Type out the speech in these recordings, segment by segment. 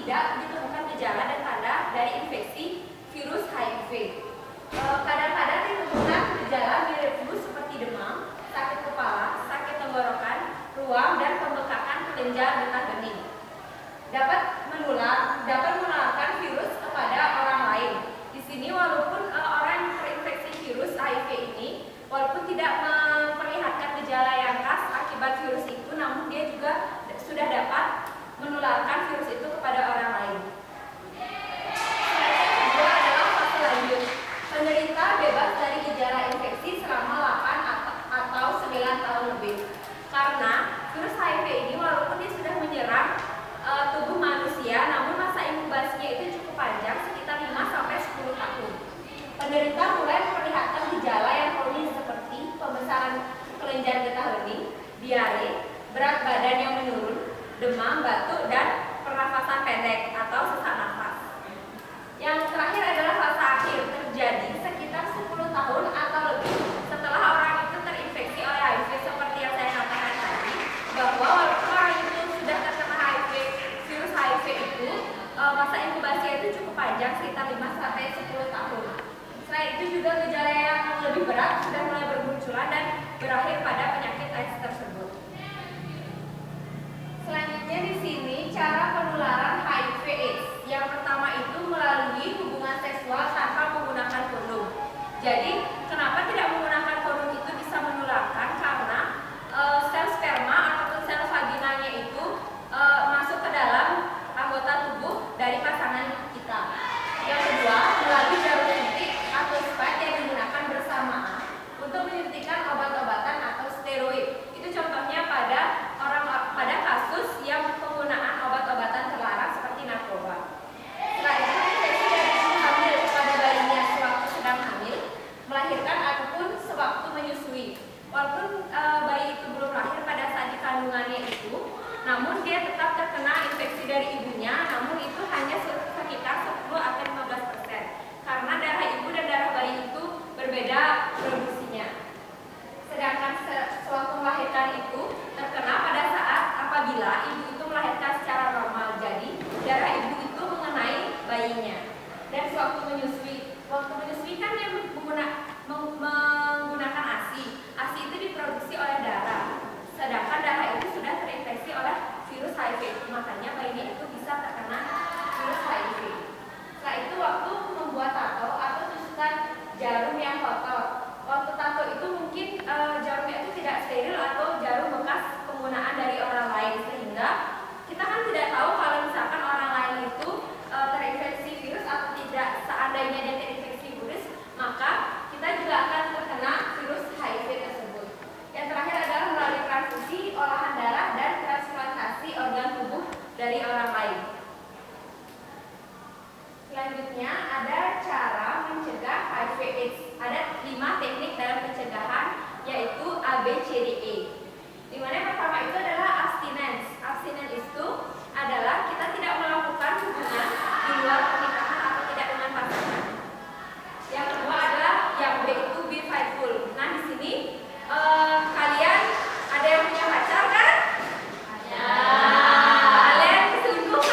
tidak ditemukan gejala dan tanda dari infeksi virus HIV. Kadang-kadang ditemukan gejala mirip flu seperti demam, sakit kepala, sakit tenggorokan, ruam, dan pembekakan kelenjar getah bening. Dapat menularkan virus kepada orang lain. Di sini walaupun orang yang terinfeksi virus HIV ini, walaupun tidak memperlihatkan gejala yang khas akibat virus itu, namun dia juga sudah dapat menularkan virus itu kepada orang lain. Yang kedua adalah fase lanjut. Penderita bebas dari gejala infeksi selama 8 atau 9 tahun lebih. Karena virus HIV ini walaupun dia sudah menyerang tubuh manusia, namun masa inkubasinya itu cukup panjang, sekitar 5-10 tahun. Penderita mulai memperlihatkan gejala yang kronis seperti pembesaran kelenjar getah bening, diare, berat badan yang menurun, demam, batuk, dan pernafasan pendek atau sesak nafas. Yang terakhir adalah fase akhir, terjadi sekitar 10 tahun atau lebih setelah orang itu terinfeksi oleh HIV, seperti yang saya katakan tadi, bahwa walaupun orang itu sudah terkena virus HIV itu, masa inkubasinya itu cukup panjang, sekitar 5-10 tahun. Selain itu juga gejala yang lebih berat sudah mulai bermunculan dan berakhir pada penyakit AIDS tersebut. Selanjutnya di sini cara penularan HIV/AIDS. Yang pertama itu melalui hubungan seksual tanpa menggunakan kondom. Jadi kenapa tidak menggunakan kondom itu bisa menularkan? Karena sel sperma atau sel vaginanya itu masuk ke dalam anggota tubuh dari pasangan kita. Yang kedua, melalui jarum suntik atau spike yang digunakan bersamaan untuk menyuntikkan obat-obatan atau steroid. Itu contohnya pada kasus yang penggunaan obat-obatan terlarang seperti narkoba. Setelah itu, infeksi dari ibu hamil kepada bayinya sewaktu sedang hamil, melahirkan ataupun sewaktu menyusui. Walaupun bayi itu belum lahir pada saat di kandungannya itu, namun dia tetap terkena infeksi dari ibunya, namun itu hanya sekitar 10-15%. Karena darah ibu dan darah bayi itu berbeda produksinya. Sedangkan sewaktu melahirkan itu terkena pada saat apabila ibu itu melahirkan secara normal, jadi darah ibu itu mengenai bayinya. Dan sewaktu menyusui kan dia menggunakan ASI. ASI itu diproduksi oleh darah, sedangkan darah itu sudah terinfeksi oleh virus HIV, makanya bayinya itu bisa terkena virus HIV. Setelah itu waktu membuat tato atau tusukan jarum yang kotor. Waktu tato itu mungkin jarumnya itu tidak steril atau jarum bekas penggunaan dari orang lain, sehingga kita kan tidak tahu kalau misalkan orang lain itu terinfeksi virus atau tidak. Seandainya dia terinfeksi virus, maka kita juga akan terkena virus HIV tersebut. Yang terakhir adalah melalui transfusi, olahan darah, dan transplantasi organ tubuh dari orang lain. Selanjutnya ada cara mencegah HIV/AIDS. Ada 5 teknik dalam pencegahan, yaitu ABCDE. Di mana yang pertama itu adalah abstinence. Abstinence itu adalah kita tidak melakukan hubungan di luar pernikahan atau tidak dengan pasangan. Yang kedua adalah yang B itu be faithful. Nah di sini kalian ada yang punya pacar kan? Ada. Kalian sungguh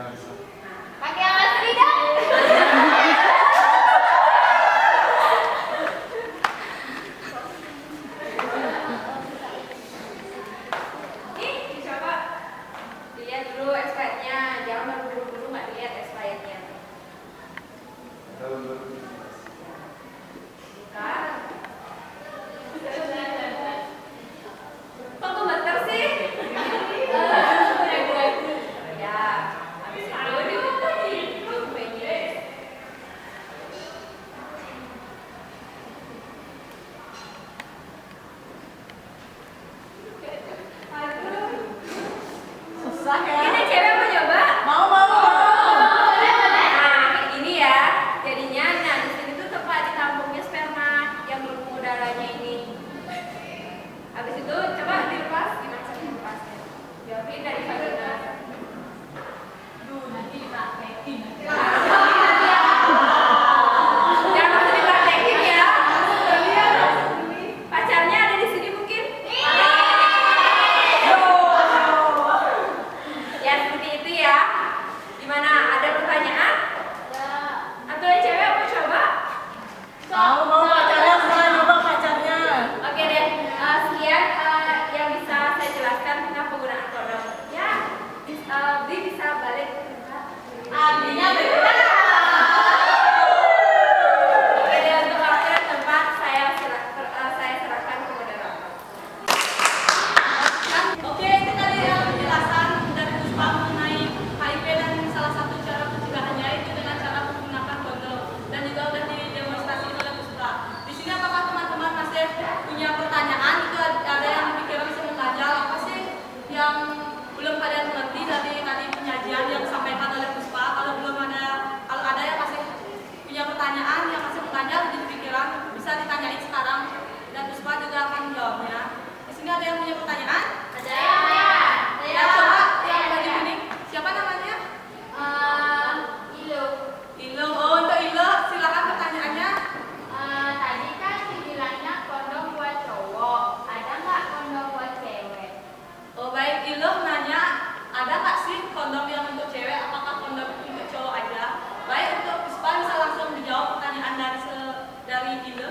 Pakai alas lidah. Nih, coba lihat dulu expirednya. Jangan baru buru-buru nggak lihat expirednya. Kok gemeter sih? Ya, habis itu dijumpainya. Susah ya. Ini cewek mau nyoba? Mau. Nah, kayak gini ya. Jadinya, nah di sini tuh tempat ditampungnya sperma yang berhubung udaranya ini. Habis itu coba dilepas, gimana cara melepasnya? Jauhin dari vagina. Nanti dipraktekin. Jangan langsung dipraktekin ya. Pacarnya ada di sini mungkin? Ya seperti itu ya. Gimana? Ada pertanyaan? Atau yang cewek mau coba? Mau pacarnya, semua nyoba pacarnya. Oke deh, sekian yang bisa saya jelaskan tentang penggunaan kondom. Ya, Bri bisa balik ke tempat. Artinya benar. Oke deh, untuk waktu dan tempat saya serahkan ke moderator. Oke, itu tadi penjelasan dari Puspa mengenai HIV dan salah satu cara pencegahannya itu dengan cara menggunakan kondom dan juga udah didemonstrasi oleh Puspa. Di sini apakah teman-teman masih punya pertanyaan? Itu ada yang pikiran masih mengganjal apa sih yang belum kalian mengerti dari tadi penyajian yang disampaikan oleh Puspa? Kalau ada yang masih punya pertanyaan yang masih mengganjal di pikiran bisa ditanyain sekarang dan Puspa juga akan menjawabnya. Di sini ada yang punya pertanyaan? Ya, coba yang baju kuning. Siapa namanya? Ilo. Oh, untuk Ilo, silakan pertanyaannya. Tadi kan dibilangnya kondom buat cowok, ada nggak kondom buat cewek? Oh, baik, Ilo nanya, ada nggak sih kondom yang untuk cewek? Apakah kondom untuk cowok aja? Baik, untuk Puspa bisa langsung dijawab pertanyaan dari Ilo.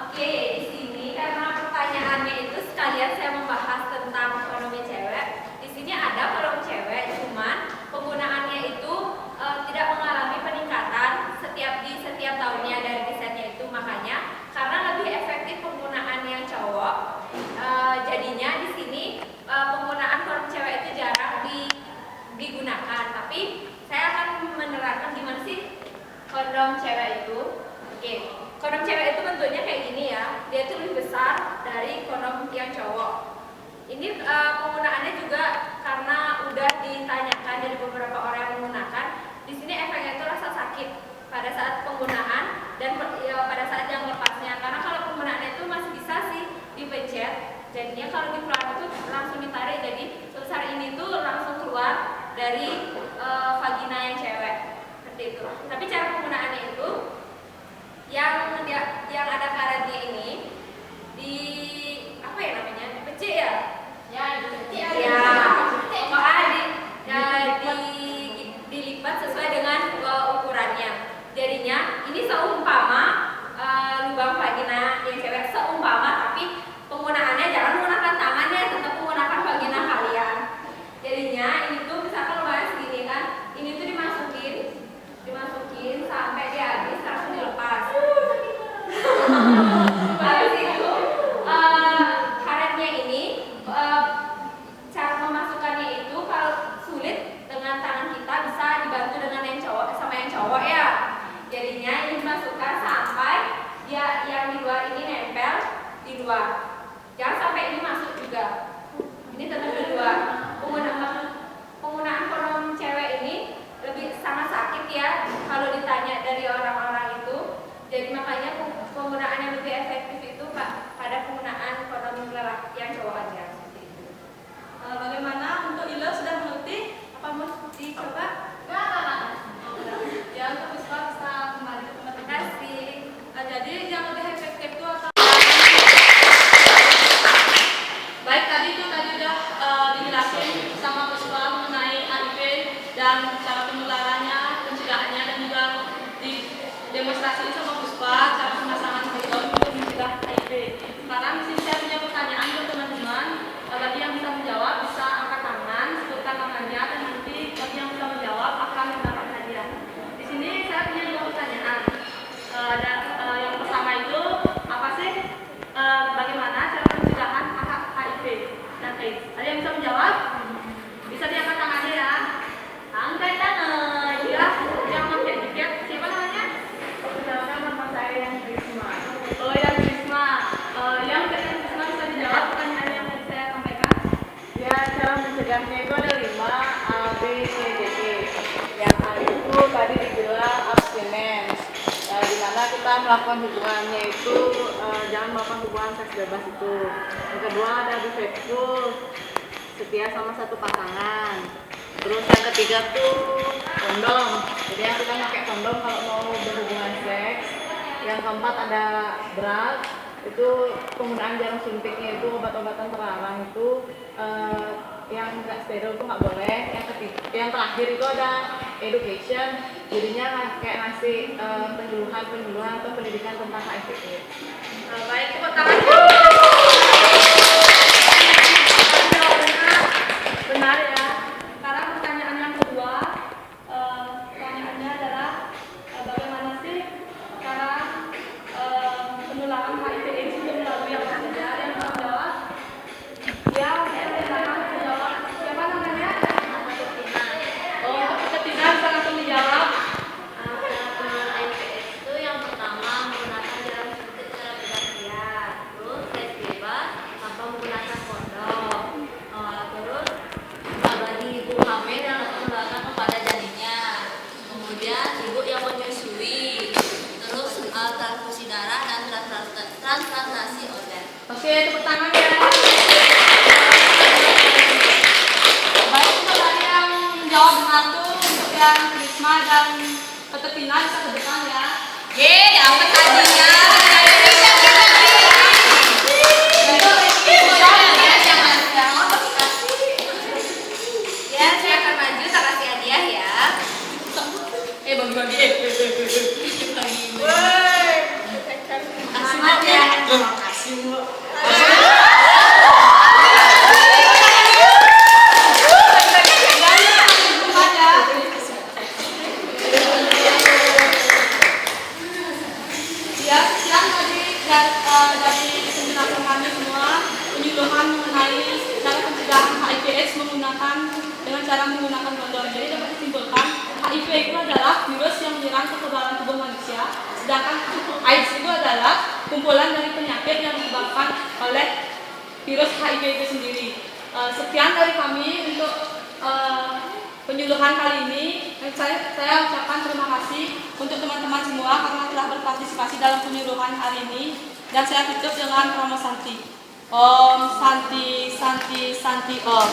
Oke, di sini karena pertanyaannya itu sekalian saya membahas tentang kondomnya cewek. Di sini ada kondom cewek, cuman penggunaannya itu tidak mengalami peningkatan setiap tahunnya dari risetnya itu, makanya karena lebih efektif penggunaan yang cowok, jadinya di sini penggunaan kondom cewek itu jarang digunakan. Tapi saya akan menerangkan gimana sih kondom cewek itu. Oke, kondom cewek itu bentuknya kayak gini ya. Dia itu lebih besar dari kondom yang cowok. Ini penggunaannya juga karena udah ditanyakan dari beberapa orang yang menggunakan. Di sini efeknya itu rasa sakit pada saat penggunaan dan pada saat yang lepasnya. Karena kalau penggunaannya itu masih bisa sih dipencet. Jadinya kalau dikeluarin itu langsung ditarik. Jadi sebesar ini tuh langsung keluar dari vagina yang cewek. Seperti itu. Tapi cara penggunaannya itu yang ada karetnya ini di apa ya namanya? Dipecik ya? Ya, dan cara penularannya, pencegahannya, dan juga di demonstrasi sama Puspa cara pemasangan kondom untuk mencegah HIV. Sekarang di sini saya punya pertanyaan buat teman-teman. Bagi yang bisa menjawab bisa angkat tangan, sebutkan namanya, dan nanti bagi yang bisa menjawab akan mendapat hadiah. Di sini saya punya dua pertanyaan. Ada yang pertama itu apa sih? Bagaimana cara pencegahan HIV dan AIDS? Ada yang bisa menjawab? Bisa diangkat tangannya ya. Angkat tangan. Ya, yang pakai jaket siapa namanya? Nama saya yang Risma. Oh, yang Risma. Yang Risma bisa dijawab pertanyaan yang tadi saya sampaikan? Ya, cara mencegahnya itu ada 5 A, B, C, D, E. Yang A itu tadi dibilang abstinence, di mana kita melakukan hubungannya itu jangan melakukan hubungan seks bebas itu. Yang kedua ada be faithful, setia sama satu pasangan. Terus yang ketiga tuh kondom, jadi yang kita pakai kondom kalau mau berhubungan seks. Yang keempat ada drug, itu penggunaan jarum suntiknya itu obat-obatan terlarang itu yang nggak steril itu nggak boleh. Yang terakhir itu ada education, jadinya kayak ngasih penyuluhan atau pendidikan tentang HIV/AIDS. Baik, tepuk tangan. Benar ya. Sekarang pertanyaan yang kedua, pertanyaannya adalah bagaimana sih cara penularan HIV/AIDS itu melalui apa saja? Yang bisa menjawab? Ya, saya pertama menjawab. Siapa namanya? Oh, Ketina bisa langsung dijawab. Penularan HIV/AIDS itu yang pertama menggunakan jarum suntik secara bergantian, terus seks bebas tanpa menggunakan kondom, terus bagi ibu hamil yang akan menularkan kepada janinnya, kemudian ibu yang menyusui, terus transfusi darah dan transplantasi organ. Oke, tepuk tangan ya. Baik, untuk tadi yang menjawab benar tuh untuk yang Risma dan Ketina bisa ke depan ya. Dapat hadiah. Ya, saya akan maju, tak kasih hadiah ya. Bagi-bagi. Selamat ya. Ya, sekian dari penjelasan kami semua penyuluhan mengenai cara pencegahan HIV/AIDS dengan cara menggunakan kondom. Jadi dapat disimpulkan HIV itu adalah virus yang menyerang kekebalan tubuh manusia, sedangkan AIDS itu adalah kumpulan dari penyakit yang disebabkan oleh virus HIV itu sendiri. Sekian dari kami untuk penyuluhan kali ini. Saya ucapkan terima kasih untuk teman-teman semua karena telah berpartisipasi dalam penyuluhan hari ini, dan saya tutup dengan Romo Santi. Om Santi Santi Santi Om.